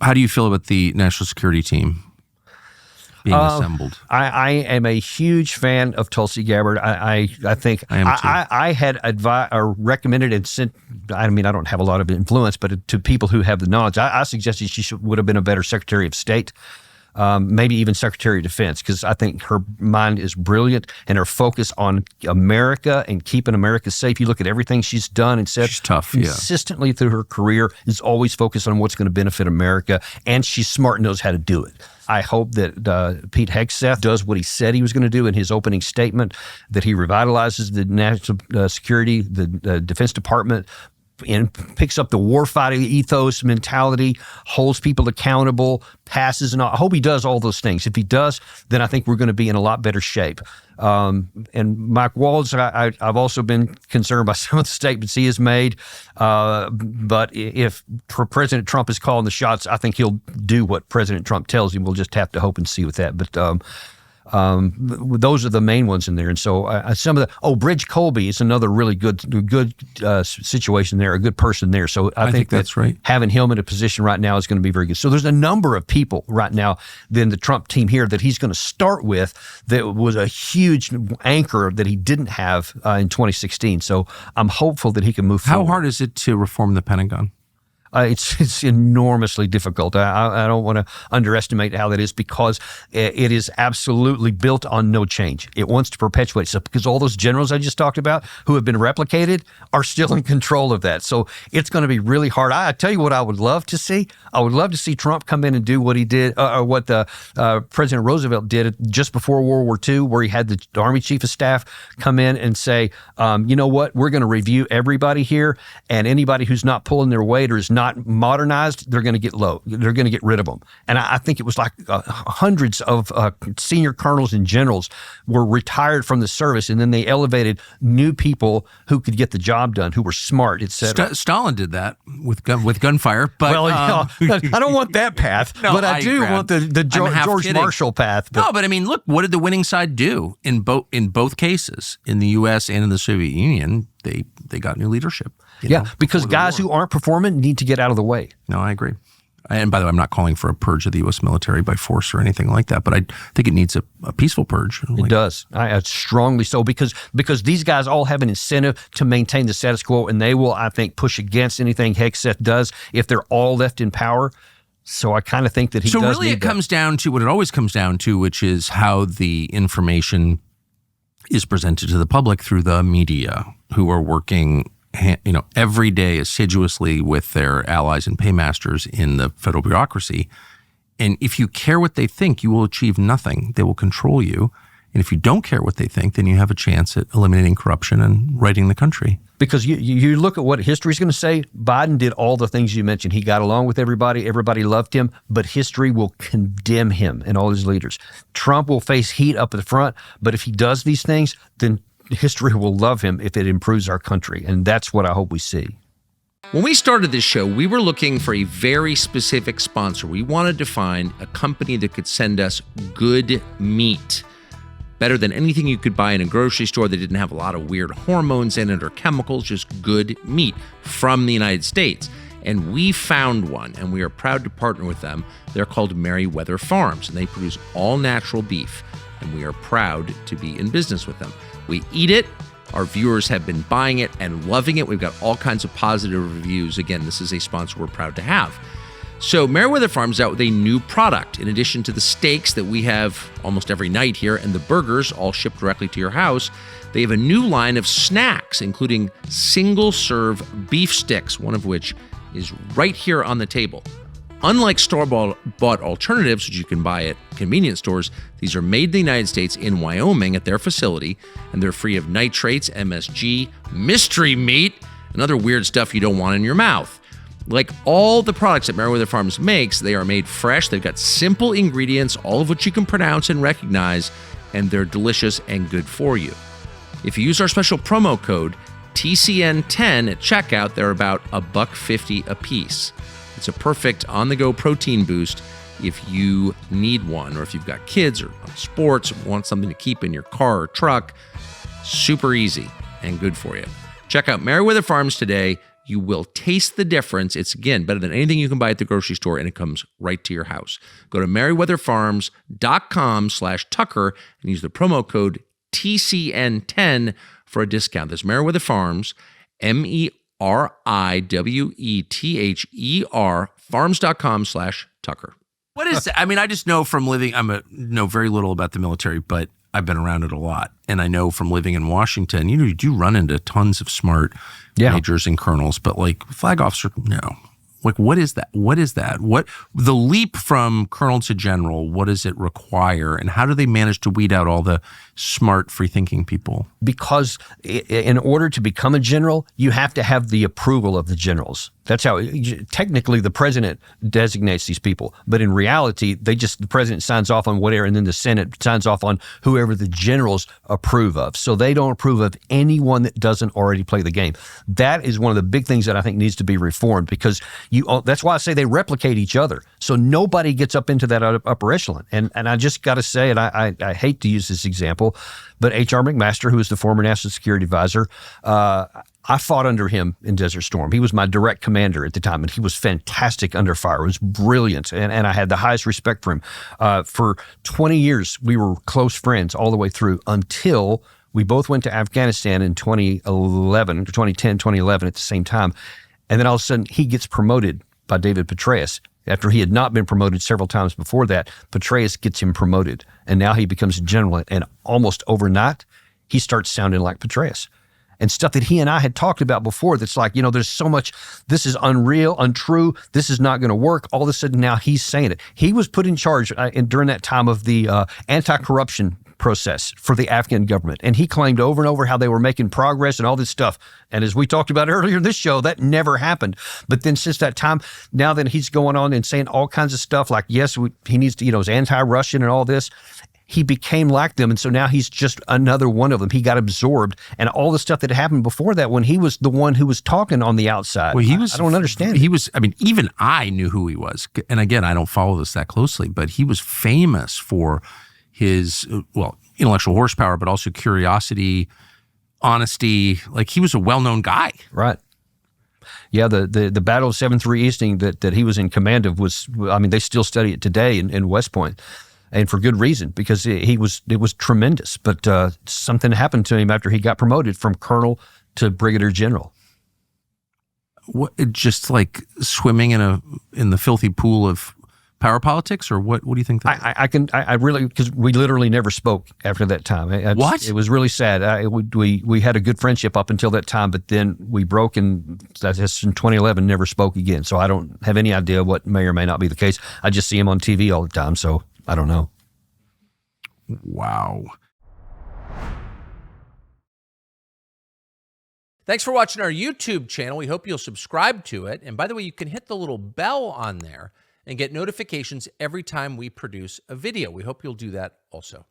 How do you feel about the national security team being assembled? I am a huge fan of Tulsi Gabbard. I think I am too. I had recommended and sent. I mean, I don't have a lot of influence, but to people who have the knowledge, I suggested she would have been a better Secretary of State. Maybe even Secretary of Defense, because I think her mind is brilliant and her focus on America and keeping America safe. You look at everything she's done and said. She's tough, consistently through her career, is always focused on what's going to benefit America, and she's smart and knows how to do it. I hope that Pete Hegseth does what he said he was going to do in his opening statement, that he revitalizes the national security, the Defense Department, and picks up the warfighting ethos mentality, holds people accountable, passes, and all. I hope he does all those things. If he does, then I think we're going to be in a lot better shape. And Mike Waltz, I've also been concerned by some of the statements he has made. But if President Trump is calling the shots, I think he'll do what President Trump tells him. We'll just have to hope and see with that. But those are the main ones in there. And so some of the, Bridge Colby is another really good situation there, a good person there. So I think that's right. Having him in a position right now is going to be very good. So there's a number of people right now in the Trump team here that he's going to start with that was a huge anchor that he didn't have in 2016. So I'm hopeful that he can move forward. How hard is it to reform the Pentagon? It's enormously difficult. I don't want to underestimate how that is, because it is absolutely built on no change. It wants to perpetuate itself because all those generals I just talked about who have been replicated are still in control of that. So it's going to be really hard. I tell you what I would love to see. I would love to see Trump come in and do what he did, or what President Roosevelt did just before World War II, where he had the Army Chief of Staff come in and say, you know what, we're going to review everybody here, and anybody who's not pulling their weight or is not modernized, they're going to get low. They're going to get rid of them. And I think it was like hundreds of senior colonels and generals were retired from the service, and then they elevated new people who could get the job done, who were smart, etc. Stalin did that with gunfire. But well, I don't want that path, no, but I do want the George Marshall path. But. No, but I mean, look, what did the winning side do in both cases, in the U.S. and in the Soviet Union? They got new leadership. Because guys who aren't performing need to get out of the way. No, I agree. And by the way, I'm not calling for a purge of the U.S. military by force or anything like that, but I think it needs a peaceful purge. It does. I strongly so, because these guys all have an incentive to maintain the status quo, and they will, I think, push against anything Hegseth does if they're all left in power. So I kind of think that he does. So really it comes down to what it always comes down to, which is how the information is presented to the public through the media, who are working every day assiduously with their allies and paymasters in the federal bureaucracy. And if you care what they think, you will achieve nothing. They will control you. And if you don't care what they think, then you have a chance at eliminating corruption and righting the country. Because you look at what history's going to say. Biden did all the things you mentioned. He got along with everybody. Everybody loved him. But history will condemn him and all his leaders. Trump will face heat up at the front. But if he does these things, then history will love him if it improves our country. And that's what I hope we see. When we started this show, we were looking for a very specific sponsor. We wanted to find a company that could send us good meat. Better than anything you could buy in a grocery store that didn't have a lot of weird hormones in it or chemicals, just good meat from the United States. And we found one, and we are proud to partner with them. They're called Merriweather Farms, and they produce all natural beef. And we are proud to be in business with them. We eat it. Our viewers have been buying it and loving it. We've got all kinds of positive reviews. Again, this is a sponsor we're proud to have. So Merriweather Farms is out with a new product. In addition to the steaks that we have almost every night here and the burgers all shipped directly to your house, they have a new line of snacks, including single-serve beef sticks, one of which is right here on the table. Unlike store-bought alternatives, which you can buy at convenience stores, these are made in the United States in Wyoming at their facility, and they're free of nitrates, MSG, mystery meat, and other weird stuff you don't want in your mouth. Like all the products that Merriweather Farms makes, they are made fresh. They've got simple ingredients, all of which you can pronounce and recognize, and they're delicious and good for you. If you use our special promo code TCN10 at checkout, they're about $1.50 a piece. It's a perfect on-the-go protein boost if you need one, or if you've got kids or sports, or want something to keep in your car or truck. Super easy and good for you. Check out Merriweather Farms today. You will taste the difference. It's, again, better than anything you can buy at the grocery store, and it comes right to your house. Go to meriwetherfarms.com/Tucker and use the promo code TCN10 for a discount. That's Meriwether Farms, MERIWETHER, farms.com/Tucker. What is that? I mean, I just know from living, know very little about the military, but I've been around it a lot. And I know from living in Washington, you do run into tons of smart majors and colonels, but like flag officer, no. Like, what is that? What is that? What the leap from colonel to general, what does it require? And how do they manage to weed out all the smart, free-thinking people? Because in order to become a general, you have to have the approval of the generals. That's how, technically, the president designates these people. But in reality, the president signs off on whatever, and then the Senate signs off on whoever the generals approve of. So they don't approve of anyone that doesn't already play the game. That is one of the big things that I think needs to be reformed, because that's why I say they replicate each other. So nobody gets up into that upper echelon. And I just got to say, and I hate to use this example, but H.R. McMaster, who was the former National Security Advisor, I fought under him in Desert Storm. He was my direct commander at the time, and he was fantastic under fire. It was brilliant, and I had the highest respect for him. For 20 years, we were close friends all the way through until we both went to Afghanistan in 2010, 2011 at the same time. And then all of a sudden, he gets promoted by David Petraeus. After he had not been promoted several times before that, Petraeus gets him promoted, and now he becomes a general. And almost overnight, he starts sounding like Petraeus. And stuff that he and I had talked about before that's like, there's so much, this is unreal, untrue, this is not going to work. All of a sudden now he's saying it. He was put in charge during that time of the anti-corruption process for the Afghan government. And he claimed over and over how they were making progress and all this stuff. And as we talked about earlier in this show, that never happened. But then since that time, now that he's going on and saying all kinds of stuff like, yes, he needs to, is anti-Russian and all this, he became like them. And so now he's just another one of them. He got absorbed. And all the stuff that happened before that, when he was the one who was talking on the outside, I don't understand. Even I knew who he was. And again, I don't follow this that closely, but he was famous for his, intellectual horsepower, but also curiosity, honesty. Like, he was a well-known guy. Right. Yeah, the Battle of 7-3 Easting that he was in command of was, they still study it today in West Point. And for good reason, because it was tremendous. But something happened to him after he got promoted from colonel to brigadier general. What, just like swimming in the filthy pool of power politics, or what? What do you think? I really, because we literally never spoke after that time. What? It was really sad. We had a good friendship up until that time, but then we broke, and that's in 2011. Never spoke again. So I don't have any idea what may or may not be the case. I just see him on TV all the time, so I don't know. Wow. Thanks for watching our YouTube channel. We hope you'll subscribe to it. And by the way, you can hit the little bell on there and get notifications every time we produce a video. We hope you'll do that also.